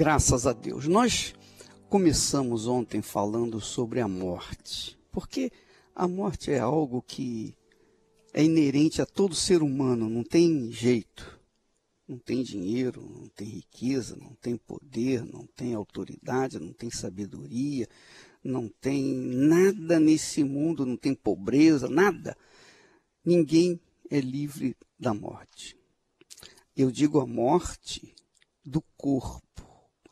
Graças a Deus. Nós começamos ontem falando sobre a morte, porque a morte é algo que é inerente a todo ser humano, não tem jeito. Não tem dinheiro, não tem riqueza, não tem poder, não tem autoridade, não tem sabedoria, não tem nada nesse mundo, não tem pobreza, nada. Ninguém é livre da morte. Eu digo a morte do corpo,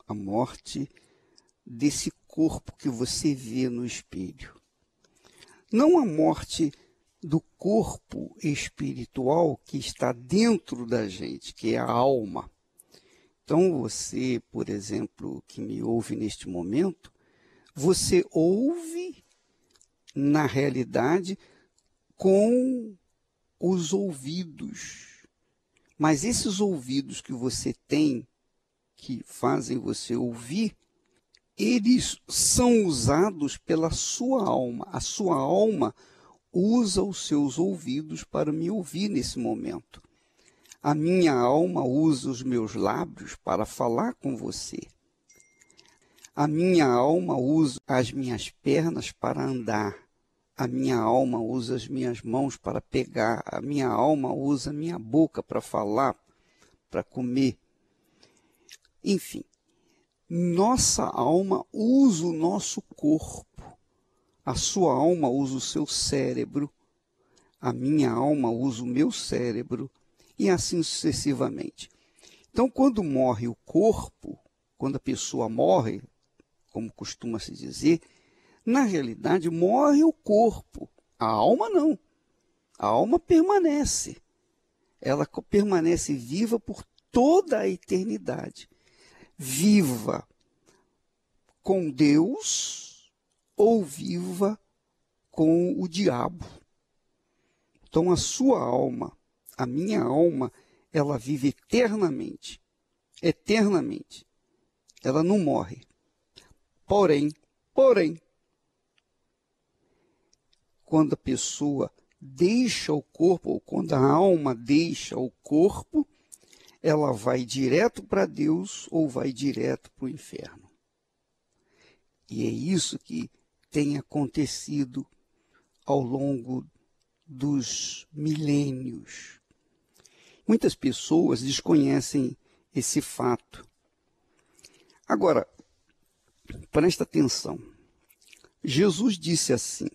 a morte desse corpo que você vê no espelho. Não a morte do corpo espiritual que está dentro da gente, que é a alma. Então você, por exemplo, que me ouve neste momento, você ouve, na realidade, com os ouvidos. Mas esses ouvidos que você tem, que fazem você ouvir, eles são usados pela sua alma. A sua alma usa os seus ouvidos para me ouvir nesse momento. A minha alma usa os meus lábios para falar com você. A minha alma usa as minhas pernas para andar. A minha alma usa as minhas mãos para pegar. A minha alma usa a minha boca para falar, para comer. Enfim, nossa alma usa o nosso corpo. A sua alma usa o seu cérebro, a minha alma usa o meu cérebro, e assim sucessivamente. Então, quando morre o corpo, quando a pessoa morre, como costuma se dizer, na realidade morre o corpo, a alma não. A alma permanece, ela permanece viva por toda a eternidade, viva com Deus, ou viva com o diabo. Então a sua alma, a minha alma, ela vive eternamente. Eternamente. Ela não morre. Porém, quando a pessoa deixa o corpo, ou quando a alma deixa o corpo, ela vai direto para Deus ou vai direto para o inferno. E é isso que tem acontecido ao longo dos milênios. Muitas pessoas desconhecem esse fato. Agora, presta atenção. Jesus disse assim: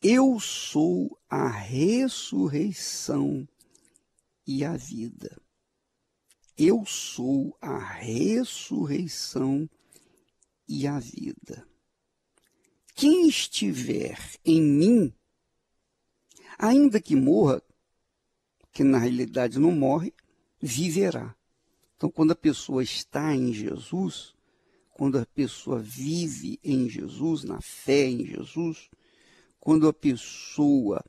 eu sou a ressurreição e a vida. Eu sou a ressurreição e a vida. Quem estiver em mim, ainda que morra, que na realidade não morre, viverá. Então, quando a pessoa está em Jesus, quando a pessoa vive em Jesus, na fé em Jesus, quando a pessoa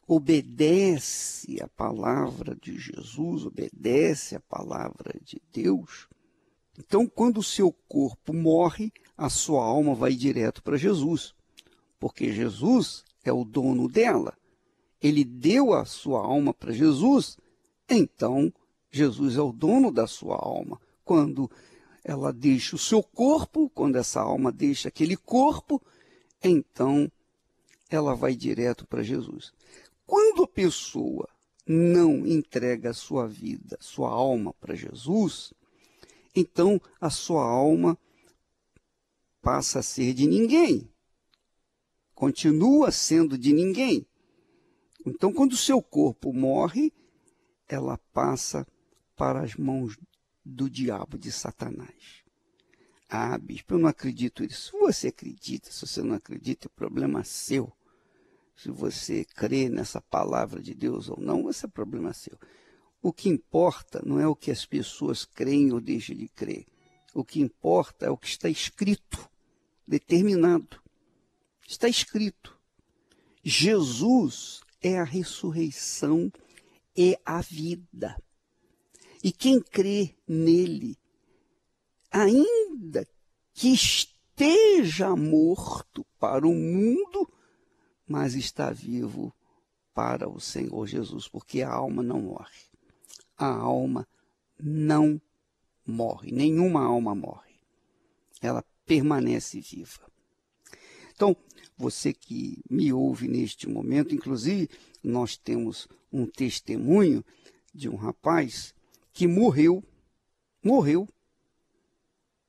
obedece a palavra de Jesus, obedece a palavra de Deus, então, quando o seu corpo morre, a sua alma vai direto para Jesus, porque Jesus é o dono dela. Ele deu a sua alma para Jesus, então Jesus é o dono da sua alma. Quando ela deixa o seu corpo, quando essa alma deixa aquele corpo, então ela vai direto para Jesus. Quando a pessoa não entrega a sua vida, sua alma para Jesus, então a sua alma passa a ser de ninguém, continua sendo de ninguém. Então, quando o seu corpo morre, ela passa para as mãos do diabo, de Satanás. Ah, bispo, eu não acredito nisso. Se você acredita, se você não acredita, é problema seu. Se você crê nessa palavra de Deus ou não, esse é problema seu. O que importa não é o que as pessoas creem ou deixam de crer. O que importa é o que está escrito, determinado. Está escrito. Jesus é a ressurreição e a vida. E quem crê nele, ainda que esteja morto para o mundo, mas está vivo para o Senhor Jesus, porque a alma não morre. A alma não morre, nenhuma alma morre. Ela permanece viva. Então, você que me ouve neste momento, inclusive, nós temos um testemunho de um rapaz que morreu.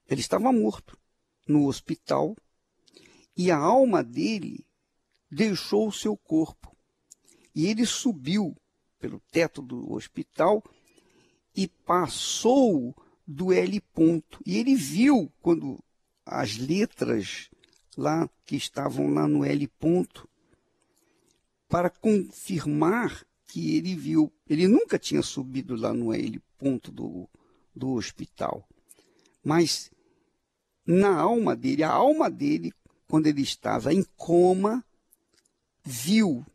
Ele estava morto no hospital e a alma dele deixou o seu corpo. E ele subiu pelo teto do hospital e passou do L ponto. E ele viu quando as letras lá que estavam lá no L ponto, para confirmar que ele viu. Ele nunca tinha subido lá no L ponto do hospital. Mas na alma dele, a alma dele, quando ele estava em coma, viu,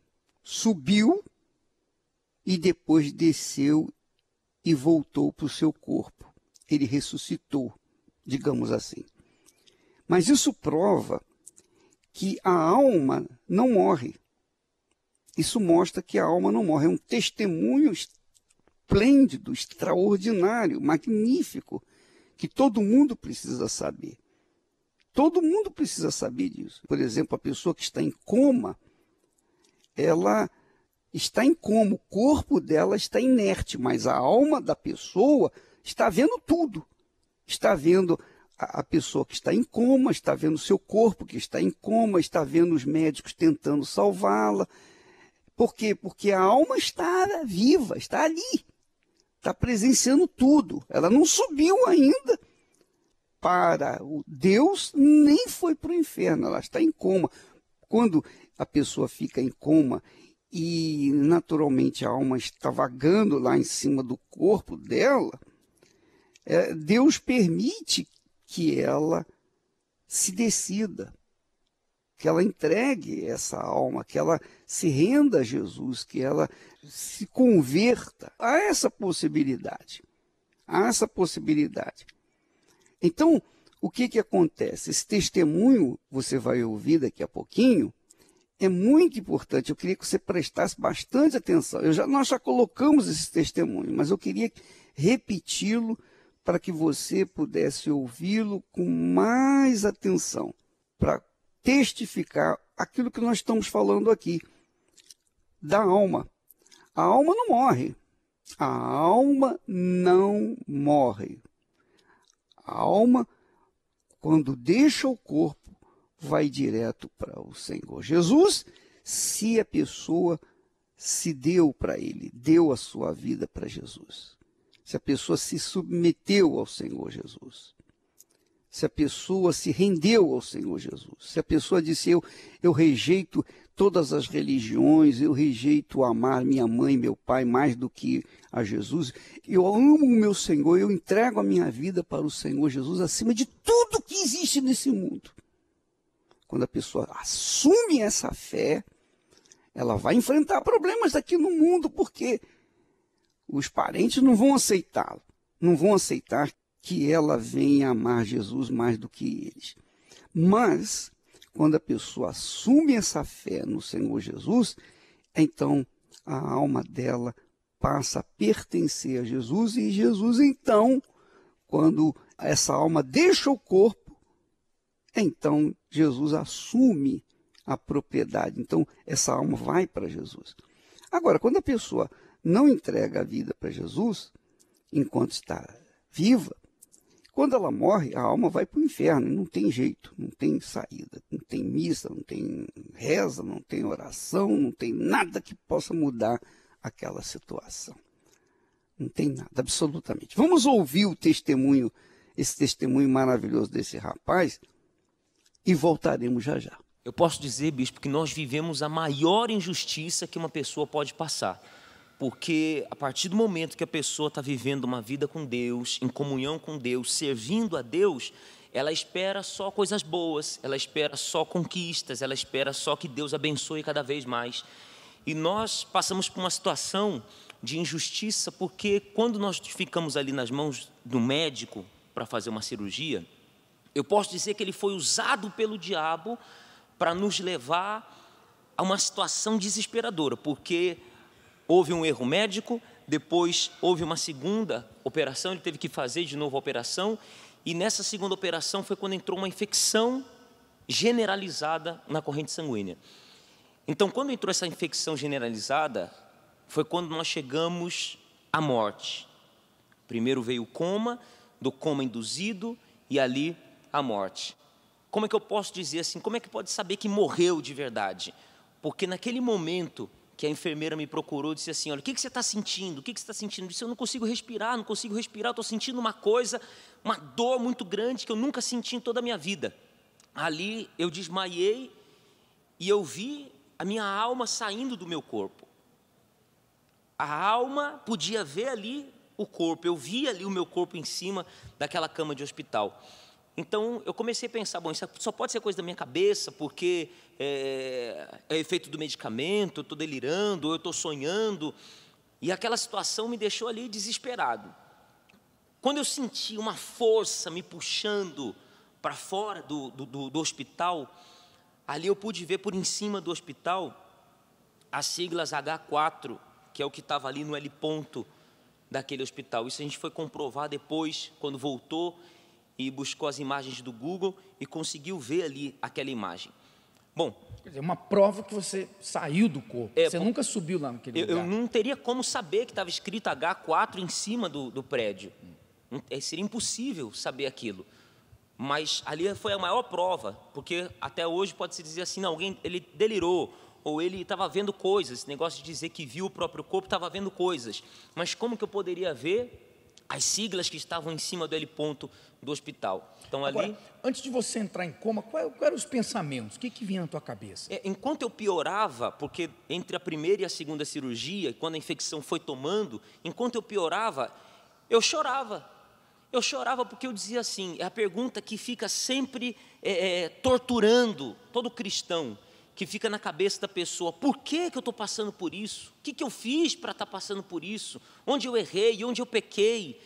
subiu e depois desceu e voltou para o seu corpo. Ele ressuscitou, digamos assim. Mas isso prova que a alma não morre. Isso mostra que a alma não morre. É um testemunho esplêndido, extraordinário, magnífico, que todo mundo precisa saber. Todo mundo precisa saber disso. Por exemplo, a pessoa que está em coma, ela está em coma, o corpo dela está inerte, mas a alma da pessoa está vendo tudo. Está vendo a pessoa que está em coma, está vendo o seu corpo que está em coma, está vendo os médicos tentando salvá-la. Por quê? Porque a alma está viva, está ali, está presenciando tudo. Ela não subiu ainda para o Deus, nem foi para o inferno, ela está em coma. Quando a pessoa fica em coma e naturalmente a alma está vagando lá em cima do corpo dela, Deus permite que ela se decida, que ela entregue essa alma, que ela se renda a Jesus, que ela se converta. Há essa possibilidade. Há essa possibilidade. Então, o que acontece? Esse testemunho, você vai ouvir daqui a pouquinho, é muito importante. Eu queria que você prestasse bastante atenção. Nós já colocamos esse testemunho, mas eu queria repeti-lo para que você pudesse ouvi-lo com mais atenção, para testificar aquilo que nós estamos falando aqui, da alma. A alma não morre. A alma não morre. A alma, quando deixa o corpo, vai direto para o Senhor Jesus, se a pessoa se deu para Ele, deu a sua vida para Jesus. Se a pessoa se submeteu ao Senhor Jesus. Se a pessoa se rendeu ao Senhor Jesus. Se a pessoa disse, eu rejeito todas as religiões, eu rejeito amar minha mãe e meu pai mais do que a Jesus. Eu amo o meu Senhor, eu entrego a minha vida para o Senhor Jesus acima de tudo que existe nesse mundo. Quando a pessoa assume essa fé, ela vai enfrentar problemas aqui no mundo, porque os parentes não vão aceitá-lo, não vão aceitar que ela venha amar Jesus mais do que eles. Mas, quando a pessoa assume essa fé no Senhor Jesus, então a alma dela passa a pertencer a Jesus, e Jesus, então, quando essa alma deixa o corpo, então Jesus assume a propriedade. Então, essa alma vai para Jesus. Agora, quando a pessoa não entrega a vida para Jesus, enquanto está viva, quando ela morre, a alma vai para o inferno, não tem jeito, não tem saída, não tem missa, não tem reza, não tem oração, não tem nada que possa mudar aquela situação. Não tem nada, absolutamente. Vamos ouvir o testemunho, esse testemunho maravilhoso desse rapaz, e voltaremos já já. Eu posso dizer, bispo, que nós vivemos a maior injustiça que uma pessoa pode passar. Porque a partir do momento que a pessoa está vivendo uma vida com Deus, em comunhão com Deus, servindo a Deus, ela espera só coisas boas, ela espera só conquistas, ela espera só que Deus abençoe cada vez mais. E nós passamos por uma situação de injustiça, porque quando nós ficamos ali nas mãos do médico para fazer uma cirurgia, eu posso dizer que ele foi usado pelo diabo para nos levar a uma situação desesperadora, porque houve um erro médico, Depois houve uma segunda operação, ele teve que fazer de novo a operação, e nessa segunda operação foi quando entrou uma infecção generalizada na corrente sanguínea. Então, quando entrou essa infecção generalizada, foi quando nós chegamos à morte. Primeiro veio o coma, do coma induzido, e ali a morte. Como é que eu posso dizer assim, como é que pode saber que morreu de verdade? Porque naquele momento que a enfermeira me procurou, disse assim, olha, o que você está sentindo? O que você está sentindo? Eu disse, eu não consigo respirar, estou sentindo uma coisa, uma dor muito grande que eu nunca senti em toda a minha vida. Ali eu desmaiei e eu vi a minha alma saindo do meu corpo. A alma podia ver ali o corpo, eu via ali o meu corpo em cima daquela cama de hospital. Então, eu comecei a pensar, bom, isso só pode ser coisa da minha cabeça, porque é efeito do medicamento, eu estou delirando, ou eu estou sonhando. E aquela situação me deixou ali desesperado. Quando eu senti uma força me puxando para fora do hospital, ali eu pude ver por em cima do hospital as siglas H4, que é o que estava ali no L ponto daquele hospital. Isso a gente foi comprovar depois, quando voltou e buscou as imagens do Google e conseguiu ver ali aquela imagem. Bom, quer dizer, uma prova que você saiu do corpo, você nunca subiu lá naquele lugar. Eu não teria como saber que estava escrito H4 em cima do prédio. Seria impossível saber aquilo. Mas ali foi a maior prova, porque até hoje pode-se dizer assim, não, ele delirou, ou ele estava vendo coisas, esse negócio de dizer que viu o próprio corpo, estava vendo coisas. Mas como que eu poderia ver as siglas que estavam em cima do L ponto do hospital? Então, agora, ali, antes de você entrar em coma, quais eram os pensamentos? O que vinha na tua cabeça? Enquanto eu piorava, porque entre a primeira e a segunda cirurgia, quando a infecção foi tomando, enquanto eu piorava, eu chorava. Eu chorava porque eu dizia assim, é a pergunta que fica sempre torturando todo cristão, que fica na cabeça da pessoa, por que eu estou passando por isso? O que eu fiz para estar passando por isso? Onde eu errei? Onde eu pequei?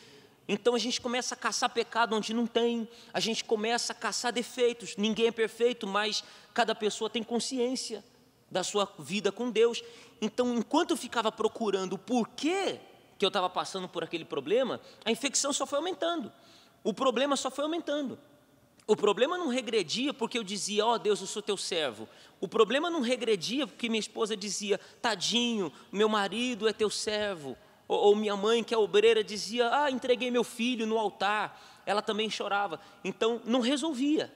Então a gente começa a caçar pecado onde não tem, a gente começa a caçar defeitos, ninguém é perfeito, mas cada pessoa tem consciência da sua vida com Deus. Então, enquanto eu ficava procurando o porquê que eu estava passando por aquele problema, a infecção só foi aumentando, o problema só foi aumentando. O problema não regredia porque eu dizia, ó Deus, eu sou teu servo. O problema não regredia porque minha esposa dizia, tadinho, meu marido é teu servo. Ou minha mãe, que é obreira, dizia, entreguei meu filho no altar. Ela também chorava. Então, não resolvia.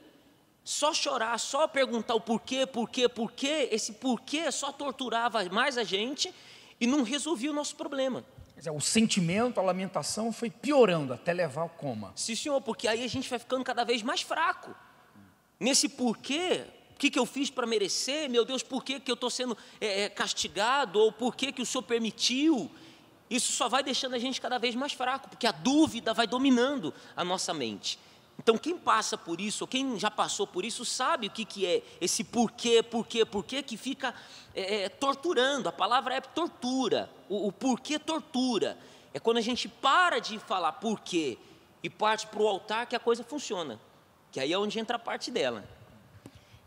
Só chorar, só perguntar o porquê, esse porquê só torturava mais a gente e não resolvia o nosso problema. Quer dizer, o sentimento, a lamentação foi piorando até levar ao coma. Sim, senhor, porque aí a gente vai ficando cada vez mais fraco. Nesse porquê, o que eu fiz para merecer? Meu Deus, por que eu estou sendo castigado? Ou por que o Senhor permitiu? Isso só vai deixando a gente cada vez mais fraco, porque a dúvida vai dominando a nossa mente. Então, quem passa por isso, ou quem já passou por isso, sabe o que é esse porquê, que fica torturando. A palavra é tortura, o porquê tortura. É quando a gente para de falar porquê e parte para o altar que a coisa funciona, que aí é onde entra a parte dela.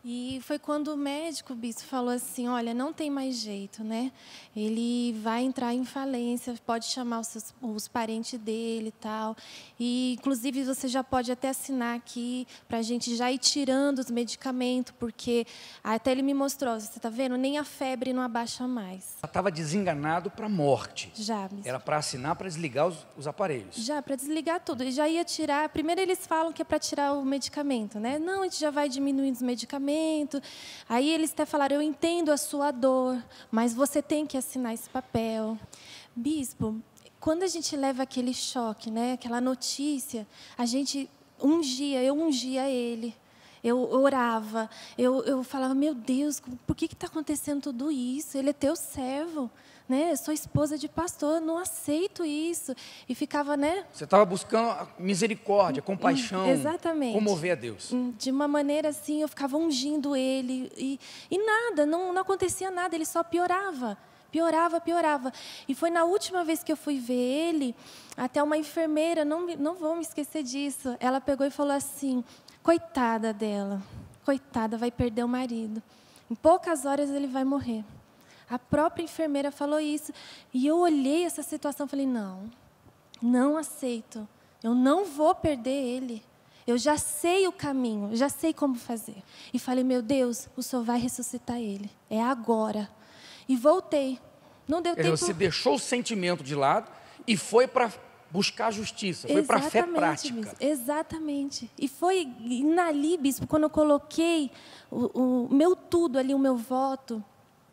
E foi quando o médico, bispo, falou assim, olha, não tem mais jeito, né? Ele vai entrar em falência, pode chamar os parentes dele e tal. E, inclusive, você já pode até assinar aqui para a gente já ir tirando os medicamentos, porque até ele me mostrou, você está vendo? Nem a febre não abaixa mais. Ela estava desenganado para a morte. Já, bispo. Era para assinar, para desligar os aparelhos. Já, para desligar tudo. Ele já ia tirar, primeiro eles falam que é para tirar o medicamento, né? Não, a gente já vai diminuindo os medicamentos. Aí eles até falaram, eu entendo a sua dor, mas você tem que assinar esse papel. Bispo, quando a gente leva aquele choque, né, aquela notícia, eu ungia ele, eu orava, eu falava, meu Deus, por que está acontecendo tudo isso? Ele é teu servo. Né? Eu sou esposa de pastor, não aceito isso. E ficava, né? Você estava buscando a misericórdia, compaixão. Exatamente. Comover a Deus. De uma maneira assim, eu ficava ungindo ele. E nada, não acontecia nada, ele só piorava. Piorava. E foi na última vez que eu fui ver ele, até uma enfermeira, não vou me esquecer disso, ela pegou e falou assim, coitada dela, coitada, vai perder o marido. Em poucas horas ele vai morrer. A própria enfermeira falou isso. E eu olhei essa situação e falei, não aceito. Eu não vou perder ele. Eu já sei o caminho, já sei como fazer. E falei, meu Deus, o Senhor vai ressuscitar ele. É agora. E voltei. Não deu tempo. Você deixou o sentimento de lado e foi para buscar a justiça, foi para a fé prática. Bispo, exatamente. E foi ali, bispo, quando eu coloquei o meu tudo ali, o meu voto,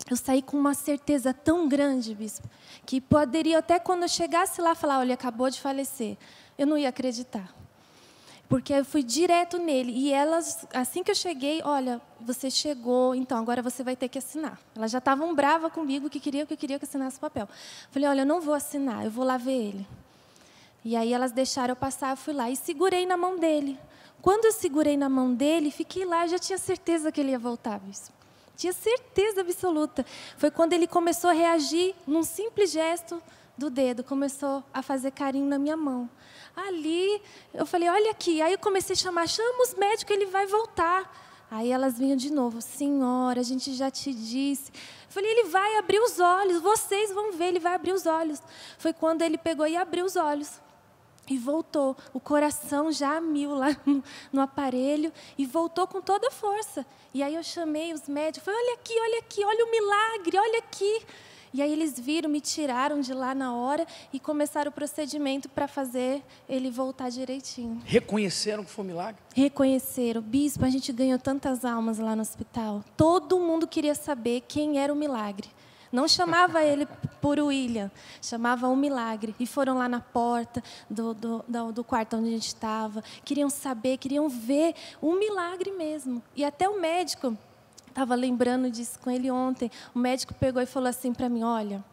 eu saí com uma certeza tão grande, bispo, que poderia até quando eu chegasse lá falar, olha, acabou de falecer, eu não ia acreditar. Porque eu fui direto nele. E elas, assim que eu cheguei, olha, você chegou, então agora você vai ter que assinar. Elas já estavam bravas comigo, que eu queria que assinasse o papel. Falei, olha, eu não vou assinar, eu vou lá ver ele. E aí elas deixaram eu passar, eu fui lá e segurei na mão dele. Quando eu segurei na mão dele, fiquei lá, eu já tinha certeza que ele ia voltar, bispo. Tinha certeza absoluta. Foi quando ele começou a reagir num simples gesto do dedo, começou a fazer carinho na minha mão. Ali, eu falei, olha aqui. Aí eu comecei a chamar, chama os médicos, ele vai voltar. Aí elas vinham de novo, senhora, a gente já te disse. Eu falei, ele vai abrir os olhos, vocês vão ver, ele vai abrir os olhos. Foi quando ele pegou e abriu os olhos. E voltou, o coração já a mil lá no aparelho, e voltou com toda a força. E aí eu chamei os médicos, falei, olha aqui, olha o milagre, olha aqui. E aí eles viram, me tiraram de lá na hora e começaram o procedimento para fazer ele voltar direitinho. Reconheceram que foi um milagre? Reconheceram. Bispo, a gente ganhou tantas almas lá no hospital. Todo mundo queria saber quem era o milagre. Não chamava ele por William, chamava o milagre. E foram lá na porta do quarto onde a gente estava. Queriam saber, queriam ver um milagre mesmo. E até o médico... Estava lembrando disso com ele ontem. O médico pegou e falou assim para mim, olha,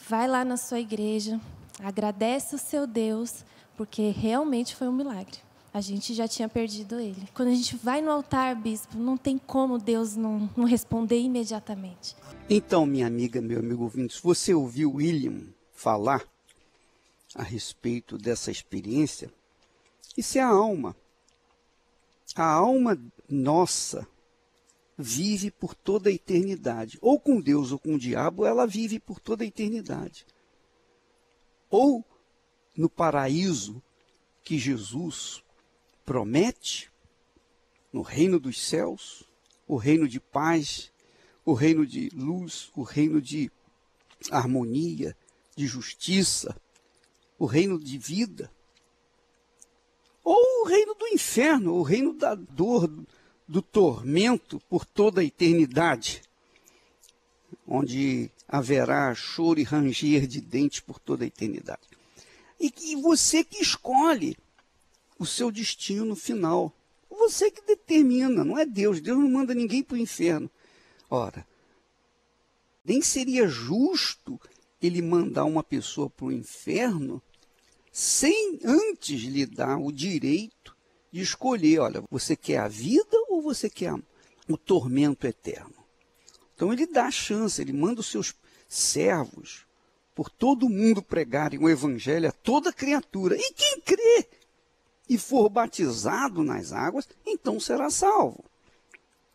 vai lá na sua igreja, agradece o seu Deus, porque realmente foi um milagre. A gente já tinha perdido ele. Quando a gente vai no altar, bispo, não tem como Deus não responder imediatamente. Então, minha amiga, meu amigo ouvinte, você ouviu William falar a respeito dessa experiência? Isso é a alma. A alma nossa vive por toda a eternidade. Ou com Deus ou com o diabo, ela vive por toda a eternidade. Ou no paraíso que Jesus promete, no reino dos céus, o reino de paz, o reino de luz, o reino de harmonia, de justiça, o reino de vida. Ou o reino do inferno, o reino da dor, do tormento por toda a eternidade, onde haverá choro e ranger de dentes por toda a eternidade. E você que escolhe o seu destino final. Você que determina, não é Deus. Deus não manda ninguém para o inferno. Ora, nem seria justo ele mandar uma pessoa para o inferno sem antes lhe dar o direito de escolher, olha, você quer a vida ou você quer o tormento eterno? Então ele dá a chance, ele manda os seus servos por todo mundo pregarem o evangelho a toda criatura. E quem crê e for batizado nas águas, então será salvo.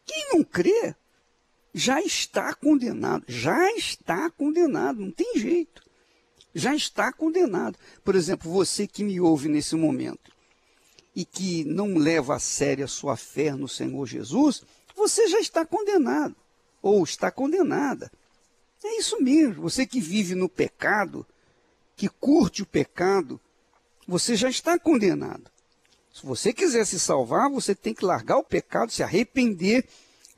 Quem não crê, já está condenado, não tem jeito. Já está condenado. Por exemplo, você que me ouve nesse momento, e que não leva a sério a sua fé no Senhor Jesus, você já está condenado, ou está condenada. É isso mesmo, você que vive no pecado, que curte o pecado, você já está condenado. Se você quiser se salvar, você tem que largar o pecado, se arrepender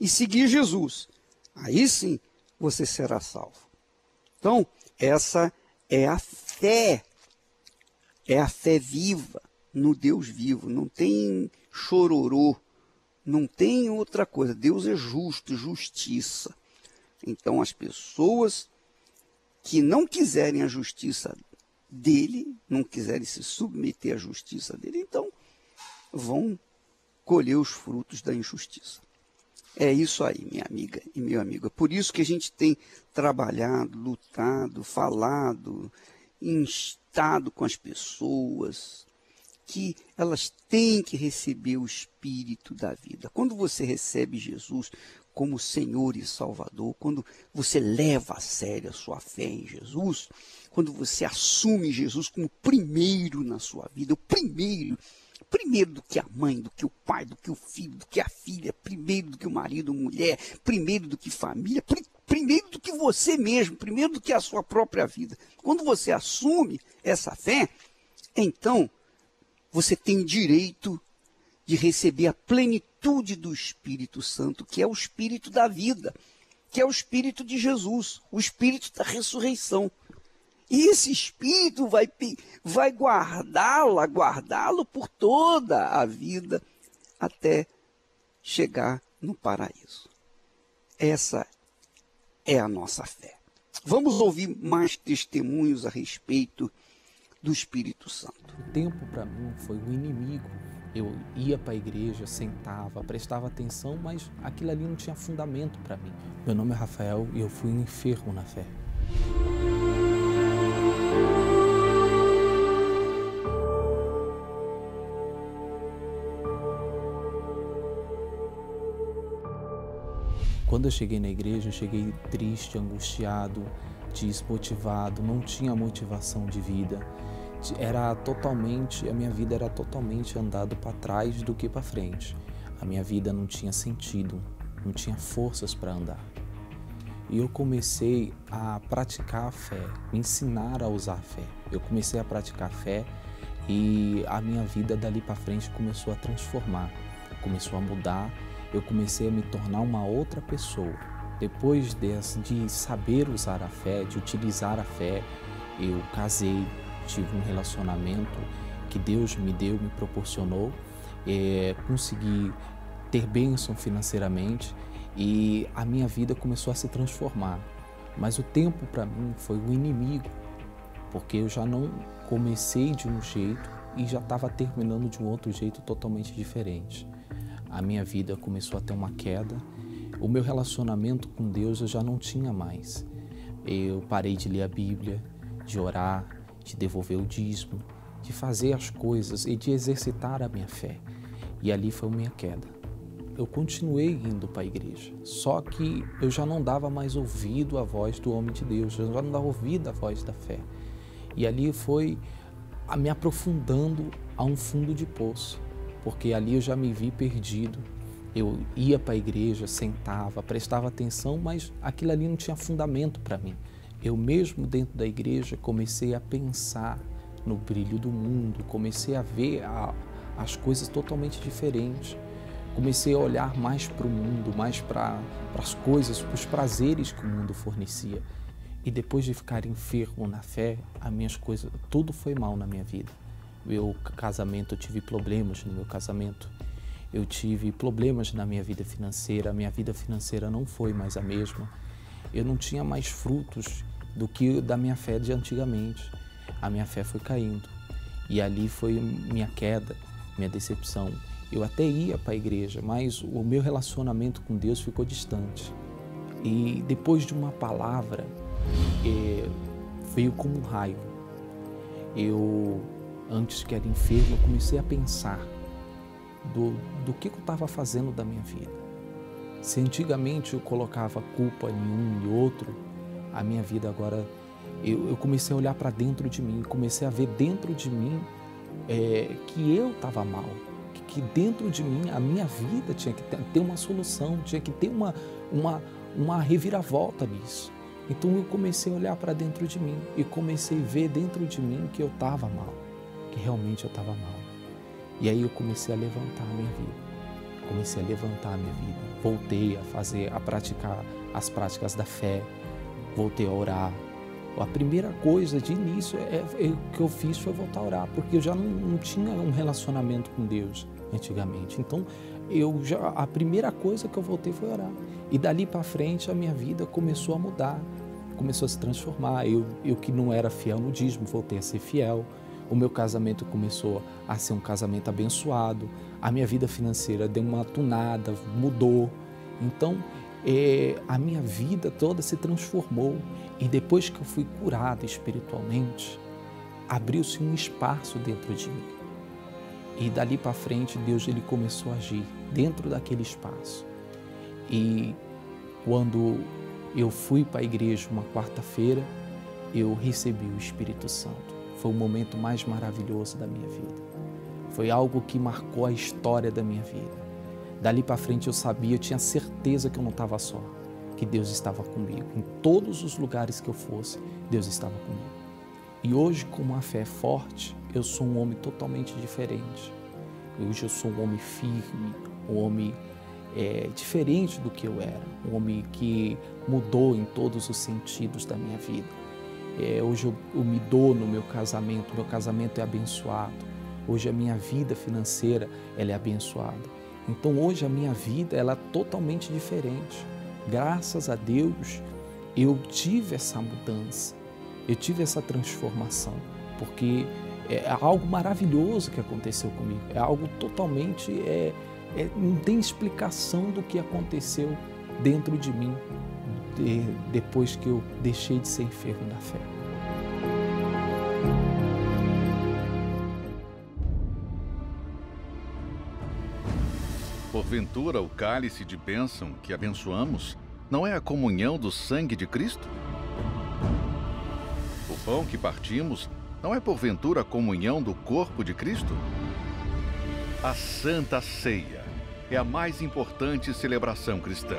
e seguir Jesus. Aí sim, você será salvo. Então, essa é a fé viva no Deus vivo, não tem chororô, não tem outra coisa. Deus é justo, justiça. Então as pessoas que não quiserem a justiça dele, não quiserem se submeter à justiça dele, então vão colher os frutos da injustiça. É isso aí, minha amiga e meu amigo. É por isso que a gente tem trabalhado, lutado, falado, instado com as pessoas, que elas têm que receber o Espírito da vida. Quando você recebe Jesus como Senhor e Salvador, quando você leva a sério a sua fé em Jesus, quando você assume Jesus como primeiro na sua vida, o primeiro do que a mãe, do que o pai, do que o filho, do que a filha, primeiro do que o marido, mulher, primeiro do que família, primeiro do que você mesmo, primeiro do que a sua própria vida. Quando você assume essa fé, então você tem direito de receber a plenitude do Espírito Santo, que é o Espírito da vida, que é o Espírito de Jesus, o Espírito da ressurreição. E esse Espírito vai guardá-lo por toda a vida até chegar no paraíso. Essa é a nossa fé. Vamos ouvir mais testemunhos a respeito do Espírito Santo. O tempo para mim foi um inimigo. Eu ia para a igreja, sentava, prestava atenção, mas aquilo ali não tinha fundamento para mim. Meu nome é Rafael e eu fui um enfermo na fé. Quando eu cheguei na igreja, eu cheguei triste, angustiado, desmotivado, não tinha motivação de vida. A minha vida era totalmente andado para trás do que para frente. A minha vida não tinha sentido, não tinha forças para andar. E eu comecei a praticar a fé, me ensinar a usar a fé. Eu comecei a praticar a fé e a minha vida dali para frente começou a transformar, começou a mudar. Eu comecei a me tornar uma outra pessoa. Depois de saber usar a fé, de utilizar a fé, eu casei, tive um relacionamento que Deus me deu, me proporcionou, consegui ter bênção financeiramente e a minha vida começou a se transformar. Mas o tempo para mim foi um inimigo, porque eu já não comecei de um jeito e já estava terminando de um outro jeito totalmente diferente. A minha vida começou a ter uma queda, o meu relacionamento com Deus eu já não tinha mais. Eu parei de ler a Bíblia, de orar, de devolver o dízimo, de fazer as coisas e de exercitar a minha fé. E ali foi a minha queda. Eu continuei indo para a igreja, só que eu já não dava mais ouvido à voz do homem de Deus, eu já não dava ouvido à voz da fé. E ali foi me aprofundando a um fundo de poço. Porque ali eu já me vi perdido, eu ia para a igreja, sentava, prestava atenção, mas aquilo ali não tinha fundamento para mim. Eu mesmo dentro da igreja comecei a pensar no brilho do mundo, comecei a ver as coisas totalmente diferentes, comecei a olhar mais para o mundo, mais para as coisas, para os prazeres que o mundo fornecia. E depois de ficar enfermo na fé, tudo foi mal na minha vida. Meu casamento, eu tive problemas no meu casamento, eu tive problemas na minha vida financeira, a minha vida financeira não foi mais a mesma, eu não tinha mais frutos do que da minha fé de antigamente, a minha fé foi caindo e ali foi minha queda, minha decepção. Eu até ia para a igreja, mas o meu relacionamento com Deus ficou distante e depois de uma palavra veio como um raio. Antes que era enfermo, eu comecei a pensar do que eu estava fazendo da minha vida. Se antigamente eu colocava culpa em um e outro, a minha vida agora, eu comecei a olhar para dentro de mim, comecei a ver dentro de mim que eu estava mal, que dentro de mim a minha vida tinha que ter uma solução, tinha que ter uma reviravolta nisso. Então eu comecei a olhar para dentro de mim e comecei a ver dentro de mim que eu estava mal, que realmente eu estava mal. E aí eu comecei a levantar a minha vida. Voltei a praticar as práticas da fé, voltei a orar. A primeira coisa de início que eu fiz foi voltar a orar, porque eu já não tinha um relacionamento com Deus antigamente. Então a primeira coisa que eu voltei foi orar. E dali para frente a minha vida começou a mudar, começou a se transformar. Eu que não era fiel no dízimo, voltei a ser fiel. O meu casamento começou a ser um casamento abençoado. A minha vida financeira deu uma tunada, mudou. Então, a minha vida toda se transformou. E depois que eu fui curado espiritualmente, abriu-se um espaço dentro de mim. E dali para frente, Deus ele começou a agir dentro daquele espaço. E Quando eu fui para a igreja uma quarta-feira, eu recebi o Espírito Santo. Foi o momento mais maravilhoso da minha vida. Foi algo que marcou a história da minha vida. Dali para frente eu sabia, eu tinha certeza que eu não estava só, que Deus estava comigo. Em todos os lugares que eu fosse, Deus estava comigo. E hoje, com uma fé forte, eu sou um homem totalmente diferente. Hoje eu sou um homem firme, um homem diferente do que eu era, um homem que mudou em todos os sentidos da minha vida. Hoje eu me dou no meu casamento é abençoado. Hoje a minha vida financeira ela é abençoada. Então hoje a minha vida ela é totalmente diferente. Graças a Deus eu tive essa mudança, eu tive essa transformação, porque é algo maravilhoso que aconteceu comigo, é algo totalmente, não tem explicação do que aconteceu dentro de mim depois que eu deixei de ser enfermo da fé. Porventura, o cálice de bênção que abençoamos não é a comunhão do sangue de Cristo? O pão que partimos não é porventura a comunhão do corpo de Cristo? A Santa Ceia é a mais importante celebração cristã.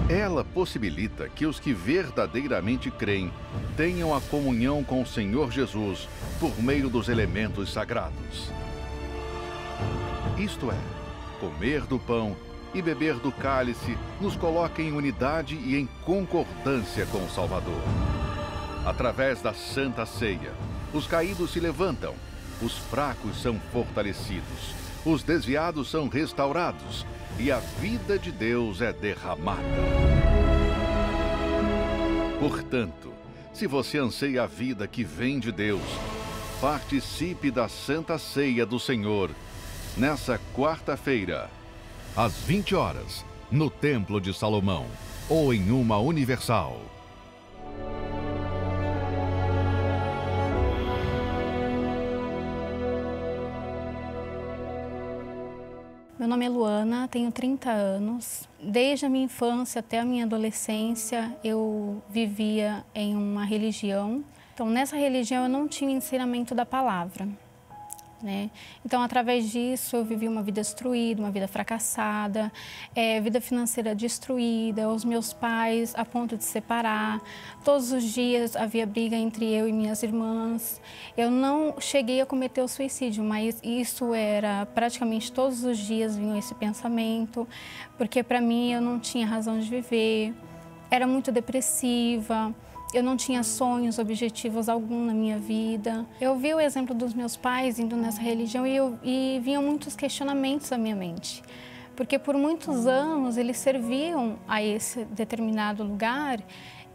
Ela possibilita que os que verdadeiramente creem tenham a comunhão com o Senhor Jesus por meio dos elementos sagrados. Isto é, comer do pão e beber do cálice nos coloca em unidade e em concordância com o Salvador. Através da Santa Ceia, os caídos se levantam, os fracos são fortalecidos, os desviados são restaurados e a vida de Deus é derramada. Portanto, se você anseia a vida que vem de Deus, participe da Santa Ceia do Senhor nessa quarta-feira, às 20 horas, no Templo de Salomão ou em uma Universal. Meu nome é Luana, tenho 30 anos. Desde a minha infância até a minha adolescência, eu vivia em uma religião. Então, nessa religião, eu não tinha ensinamento da palavra, né? Então, através disso, eu vivi uma vida destruída, uma vida fracassada, vida financeira destruída, os meus pais a ponto de separar. Todos os dias havia briga entre eu e minhas irmãs. Eu não cheguei a cometer o suicídio, mas isso era praticamente todos os dias vinha esse pensamento, porque para mim eu não tinha razão de viver, era muito depressiva. Eu não tinha sonhos, objetivos algum na minha vida. Eu vi o exemplo dos meus pais indo nessa religião e vinham muitos questionamentos à minha mente. Porque por muitos anos eles serviam a esse determinado lugar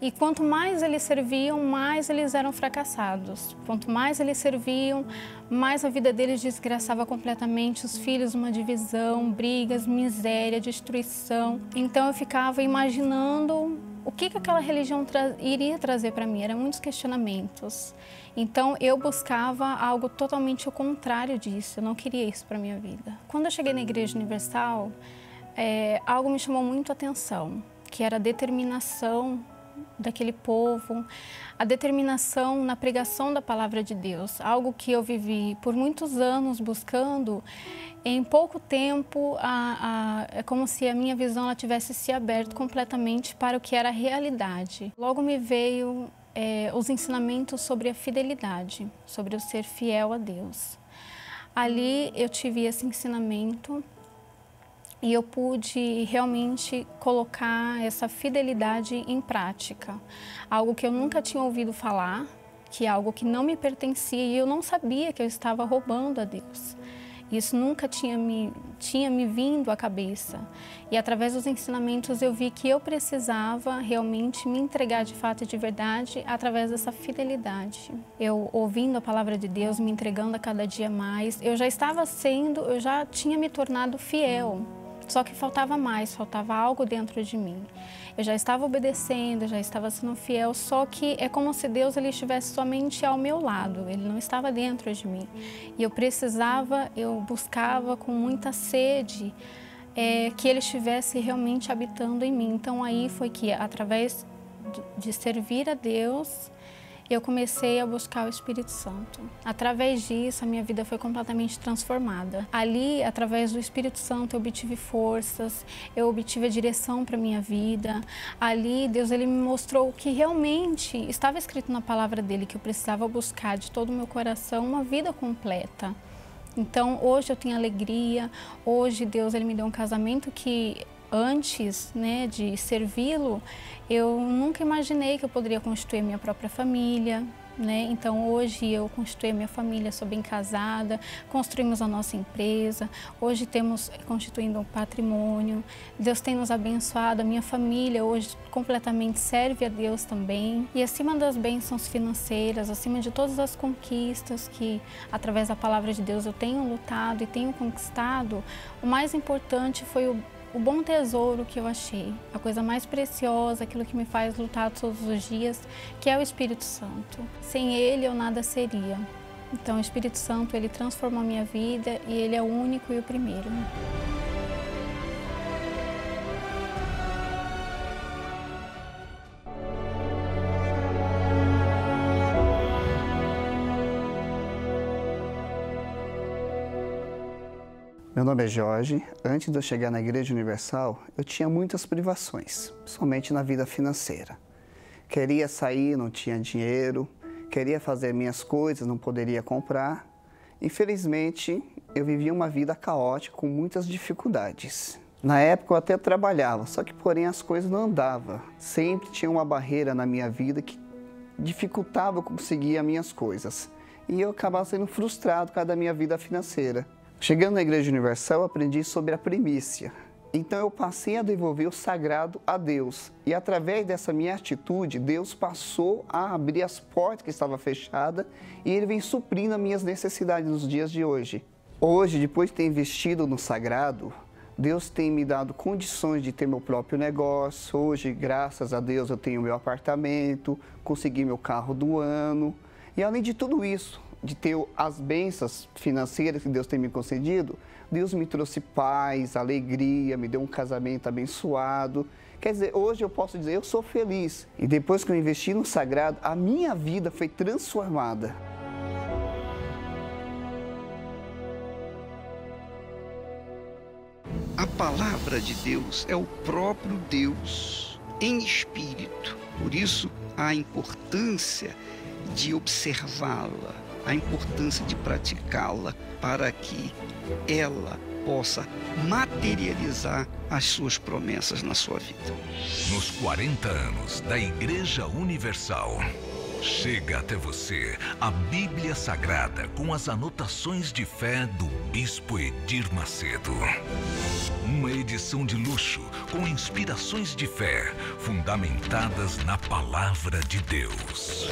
e quanto mais eles serviam, mais eles eram fracassados. Quanto mais eles serviam, mais a vida deles desgraçava completamente, os filhos uma divisão, brigas, miséria, destruição. Então eu ficava imaginando o que aquela religião iria trazer para mim. Eram muitos questionamentos. Então eu buscava algo totalmente o contrário disso, eu não queria isso para a minha vida. Quando eu cheguei na Igreja Universal, algo me chamou muito a atenção, que era a determinação daquele povo, a determinação na pregação da palavra de Deus, algo que eu vivi por muitos anos buscando. Em pouco tempo, é como se a minha visão ela tivesse se aberto completamente para o que era a realidade. Logo me veio os ensinamentos sobre a fidelidade, sobre o ser fiel a Deus. Ali eu tive esse ensinamento e eu pude realmente colocar essa fidelidade em prática. Algo que eu nunca tinha ouvido falar, que é algo que não me pertencia e eu não sabia que eu estava roubando a Deus. Isso nunca tinha me vindo à cabeça. E através dos ensinamentos eu vi que eu precisava realmente me entregar de fato e de verdade através dessa fidelidade. Eu ouvindo a palavra de Deus, me entregando a cada dia mais, eu já tinha me tornado fiel. Só que faltava mais, faltava algo dentro de mim. Eu já estava obedecendo, já estava sendo fiel, só que é como se Deus ele estivesse somente ao meu lado, ele não estava dentro de mim. E eu buscava com muita sede que Ele estivesse realmente habitando em mim. Então aí foi que, através de servir a Deus, eu comecei a buscar o Espírito Santo. Através disso, a minha vida foi completamente transformada. Ali, através do Espírito Santo, eu obtive forças, eu obtive a direção para a minha vida. Ali, Deus ele me mostrou que realmente estava escrito na palavra dele, que eu precisava buscar de todo o meu coração uma vida completa. Então, hoje eu tenho alegria, hoje Deus ele me deu um casamento que antes, né, de servi-lo, eu nunca imaginei que eu poderia constituir a minha própria família, né? Então hoje eu constituí a minha família, sou bem casada, construímos a nossa empresa, hoje temos constituindo um patrimônio, Deus tem nos abençoado, a minha família hoje completamente serve a Deus também. E acima das bênçãos financeiras, acima de todas as conquistas que através da palavra de Deus eu tenho lutado e tenho conquistado, o mais importante foi o bom tesouro que eu achei, a coisa mais preciosa, aquilo que me faz lutar todos os dias, que é o Espírito Santo. Sem ele eu nada seria. Então o Espírito Santo, ele transformou a minha vida e ele é o único e o primeiro. Meu nome é Jorge. Antes de eu chegar na Igreja Universal, eu tinha muitas privações, somente na vida financeira. Queria sair, não tinha dinheiro, queria fazer minhas coisas, não poderia comprar. Infelizmente, eu vivia uma vida caótica com muitas dificuldades. Na época eu até trabalhava, só que porém as coisas não andavam. Sempre tinha uma barreira na minha vida que dificultava eu conseguir as minhas coisas. E eu acabava sendo frustrado por causa da minha vida financeira. Chegando na Igreja Universal, eu aprendi sobre a primícia. Então eu passei a devolver o sagrado a Deus. E através dessa minha atitude, Deus passou a abrir as portas que estavam fechadas e Ele vem suprindo as minhas necessidades nos dias de hoje. Hoje, depois de ter investido no sagrado, Deus tem me dado condições de ter meu próprio negócio. Hoje, graças a Deus, eu tenho meu apartamento, consegui meu carro do ano. E além de tudo isso, de ter as bênçãos financeiras que Deus tem me concedido, Deus me trouxe paz, alegria, me deu um casamento abençoado. Quer dizer, hoje eu posso dizer, eu sou feliz. E depois que eu investi no sagrado, a minha vida foi transformada. A palavra de Deus é o próprio Deus em espírito. Por isso, a importância de observá-la, a importância de praticá-la para que ela possa materializar as suas promessas na sua vida. Nos 40 anos da Igreja Universal, chega até você a Bíblia Sagrada com as anotações de fé do Bispo Edir Macedo. Uma edição de luxo com inspirações de fé fundamentadas na Palavra de Deus.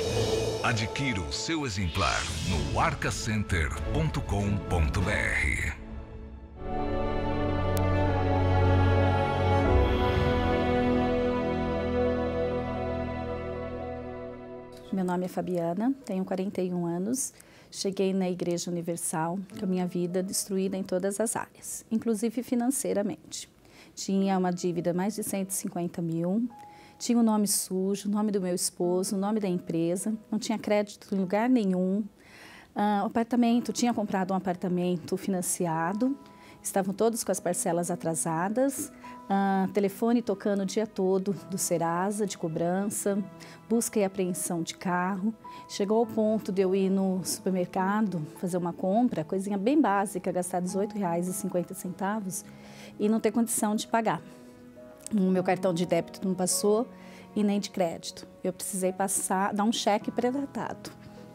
Adquira o seu exemplar no arcacenter.com.br. Meu nome é Fabiana, tenho 41 anos, cheguei na Igreja Universal com a minha vida destruída em todas as áreas, inclusive financeiramente. Tinha uma dívida mais de 150 mil, tinha o nome sujo, o nome do meu esposo, o nome da empresa, não tinha crédito em lugar nenhum. Tinha comprado um apartamento financiado, estavam todos com as parcelas atrasadas, telefone tocando o dia todo do Serasa, de cobrança, busca e apreensão de carro. Chegou ao ponto de eu ir no supermercado fazer uma compra, coisinha bem básica, gastar R$18,50 e não ter condição de pagar. O meu cartão de débito não passou e nem de crédito. Eu precisei dar um cheque pré-datado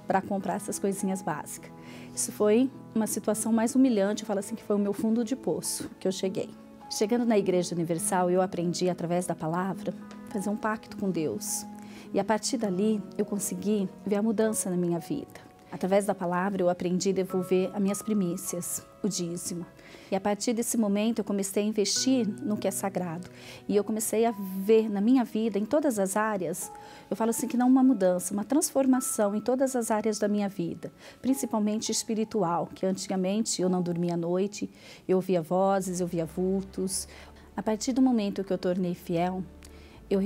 para comprar essas coisinhas básicas. Isso foi uma situação mais humilhante, eu falo assim que foi o meu fundo de poço que eu cheguei. Chegando na Igreja Universal, eu aprendi através da palavra a fazer um pacto com Deus. E a partir dali, eu consegui ver a mudança na minha vida. Através da palavra, eu aprendi a devolver as minhas primícias, o dízimo. E a partir desse momento, eu comecei a investir no que é sagrado. E eu comecei a ver na minha vida, em todas as áreas, eu falo assim que não uma mudança, uma transformação em todas as áreas da minha vida, principalmente espiritual, que antigamente eu não dormia à noite, eu ouvia vozes, eu via vultos. A partir do momento que eu tornei fiel, eu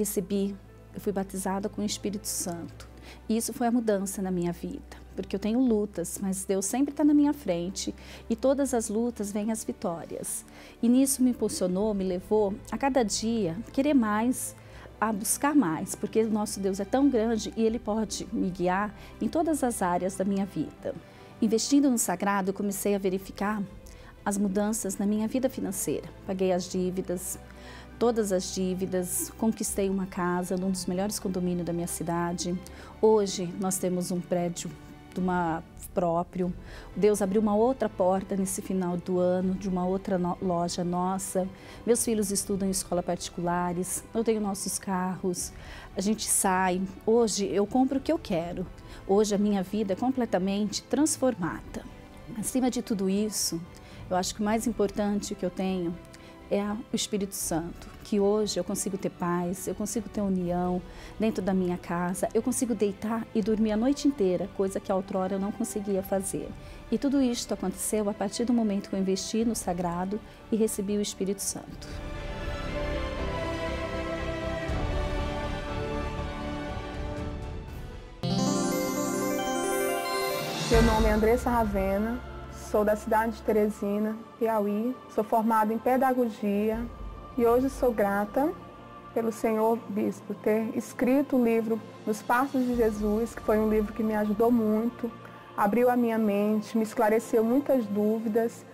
fui batizada com o Espírito Santo. E isso foi a mudança na minha vida, porque eu tenho lutas, mas Deus sempre está na minha frente e todas as lutas vêm as vitórias. E nisso me impulsionou, me levou a cada dia querer mais, a buscar mais, porque o nosso Deus é tão grande e Ele pode me guiar em todas as áreas da minha vida. Investindo no sagrado, eu comecei a verificar as mudanças na minha vida financeira. Paguei as dívidas, todas as dívidas, conquistei uma casa num dos melhores condomínios da minha cidade. Hoje nós temos um prédio próprio. Deus abriu uma outra porta nesse final do ano, de uma outra loja nossa. Meus filhos estudam em escola particulares, eu tenho nossos carros, a gente sai. Hoje eu compro o que eu quero. Hoje a minha vida é completamente transformada. Acima de tudo isso, eu acho que o mais importante que eu tenho é o Espírito Santo, que hoje eu consigo ter paz, eu consigo ter união dentro da minha casa, eu consigo deitar e dormir a noite inteira, coisa que outrora eu não conseguia fazer. E tudo isso aconteceu a partir do momento que eu investi no sagrado e recebi o Espírito Santo. Meu nome é Andressa Ravena. Sou da cidade de Teresina, Piauí, sou formada em pedagogia e hoje sou grata pelo senhor bispo ter escrito o livro Nos Passos de Jesus, que foi um livro que me ajudou muito, abriu a minha mente, me esclareceu muitas dúvidas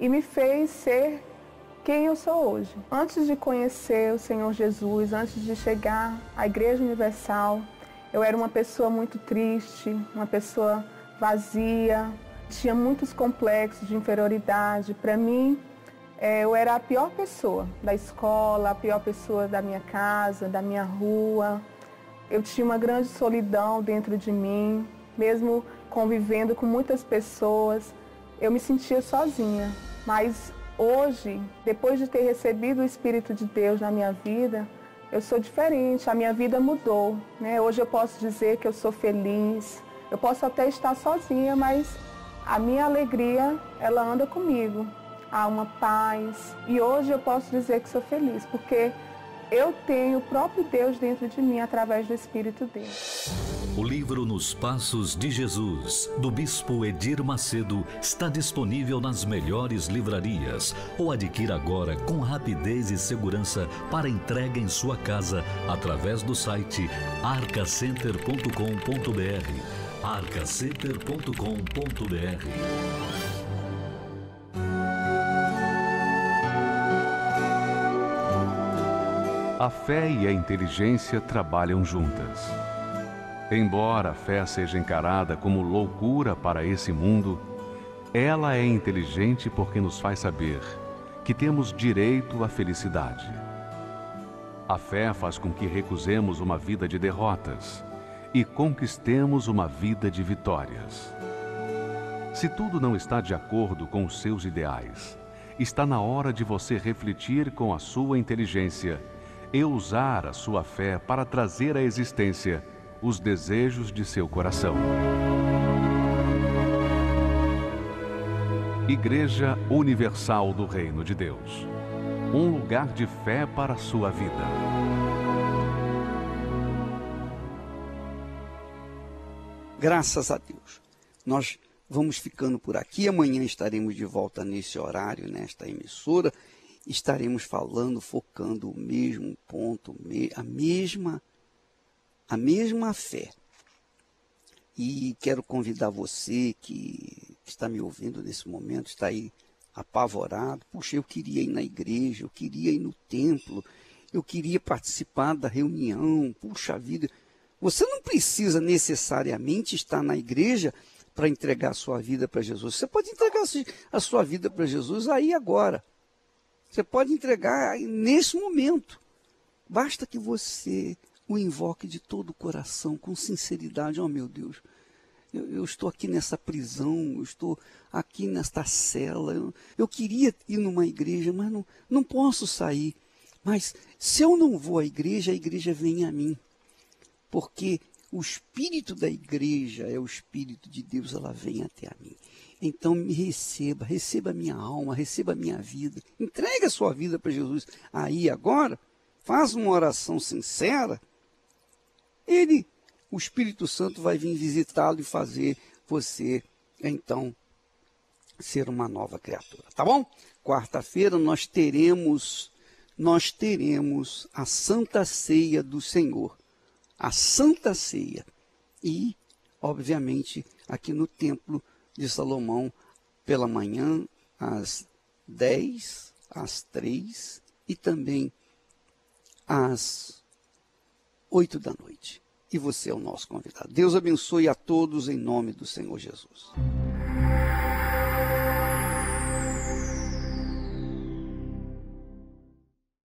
e me fez ser quem eu sou hoje. Antes de conhecer o Senhor Jesus, antes de chegar à Igreja Universal, eu era uma pessoa muito triste, uma pessoa vazia, tinha muitos complexos de inferioridade. Para mim, eu era a pior pessoa da escola, a pior pessoa da minha casa, da minha rua. Eu tinha uma grande solidão dentro de mim, mesmo convivendo com muitas pessoas, eu me sentia sozinha. Mas hoje, depois de ter recebido o Espírito de Deus na minha vida, eu sou diferente, a minha vida mudou, né? Hoje eu posso dizer que eu sou feliz, eu posso até estar sozinha, mas a minha alegria, ela anda comigo. Há uma paz. E hoje eu posso dizer que sou feliz, porque eu tenho o próprio Deus dentro de mim através do Espírito dele. O livro Nos Passos de Jesus, do Bispo Edir Macedo, está disponível nas melhores livrarias ou adquira agora com rapidez e segurança para entrega em sua casa através do site arcacenter.com.br. arcacenter.com.br. A fé e a inteligência trabalham juntas. Embora a fé seja encarada como loucura para esse mundo, ela é inteligente porque nos faz saber que temos direito à felicidade. A fé faz com que recusemos uma vida de derrotas e conquistemos uma vida de vitórias. Se tudo não está de acordo com os seus ideais, está na hora de você refletir com a sua inteligência e usar a sua fé para trazer à existência os desejos de seu coração. Igreja Universal do Reino de Deus. Um lugar de fé para a sua vida. Graças a Deus. Nós vamos ficando por aqui. Amanhã estaremos de volta nesse horário, nesta emissora. Estaremos falando, focando o mesmo ponto, a mesma fé. E quero convidar você que está me ouvindo nesse momento, está aí apavorado. Puxa, eu queria ir na igreja, eu queria ir no templo, eu queria participar da reunião. Puxa vida, você não precisa necessariamente estar na igreja para entregar a sua vida para Jesus. Você pode entregar a sua vida para Jesus aí agora. Você pode entregar nesse momento. Basta que você o invoque de todo o coração, com sinceridade. Oh, meu Deus, eu estou aqui nessa prisão, eu estou aqui nesta cela, eu queria ir numa igreja, mas não posso sair. Mas se eu não vou à igreja, a igreja vem a mim. Porque o espírito da igreja é o espírito de Deus, ela vem até a mim. Então me receba a minha alma, receba a minha vida. Entregue a sua vida para Jesus. Aí agora, faz uma oração sincera. O Espírito Santo vai vir visitá-lo e fazer você, então, ser uma nova criatura. Tá bom? Quarta-feira nós teremos a Santa Ceia do Senhor. A Santa Ceia. E, obviamente, aqui no Templo de Salomão, pela manhã, às 10, às 3 e também às 8 da noite. E você é o nosso convidado. Deus abençoe a todos em nome do Senhor Jesus.